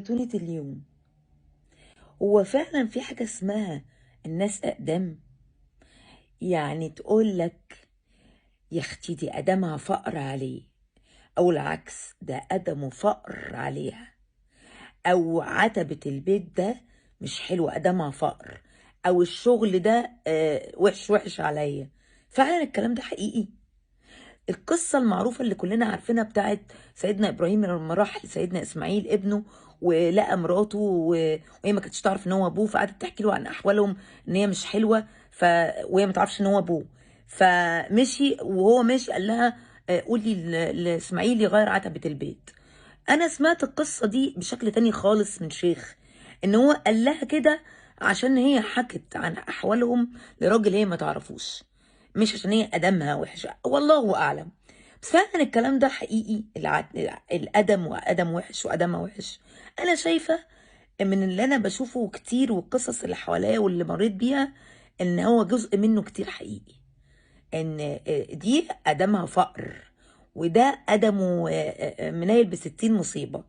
زيتونة اليوم. هو فعلا في حاجة اسمها الناس أقدام؟ يعني تقول لك يا اختي دي أدمها فقر عليه، أو العكس ده أدمه فقر عليها، أو عتبة البيت ده مش حلو أدمها فقر، أو الشغل ده وحش وحش عليا. فعلا الكلام ده حقيقي. القصة المعروفة اللي كلنا عارفينها بتاعت سيدنا إبراهيم لما راح لسيدنا إسماعيل ابنه ولقى مراته وهي ما كانتش تعرف ان هو ابوه، فقعدت تحكي له عن احوالهم ان هي مش حلوه، وهي ما تعرفش ان هو ابوه. فمشي وهو ماشي قال لها قولي لاسماعيل يغير عتبه البيت. انا سمعت القصه دي بشكل تاني خالص من شيخ، ان هو قال لها كده عشان هي حكت عن احوالهم لراجل هي ما تعرفوش، مش عشان هي ادمها وحش، والله اعلم. بس فعلا الكلام ده حقيقي. الادم وادم وحش وادمها وحش. انا شايفه من اللي انا بشوفه كتير والقصص اللي حواليا واللي مريت بيها ان هو جزء منه كتير حقيقي، ان دي ادمها فقر وده ادمه منيل بستين مصيبه.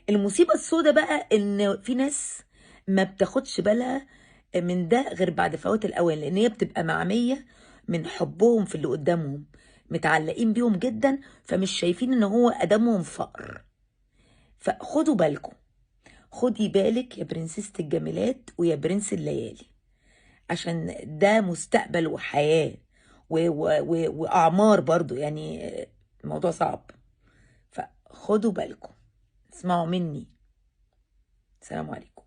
المصيبه السوداء بقى ان في ناس ما بتاخدش بالها من ده غير بعد فوات الاوان، لان هي بتبقى معميه من حبهم في اللي قدامهم، متعلقين بيهم جدا، فمش شايفين ان هو ادمهم فقر. فخدوا بالكم، خدي بالك يا برنسيسة الجميلات ويا برنس الليالي، عشان ده مستقبل وحياة وأعمار برضو، يعني الموضوع صعب. فخدوا بالكم، اسمعوا مني. السلام عليكم.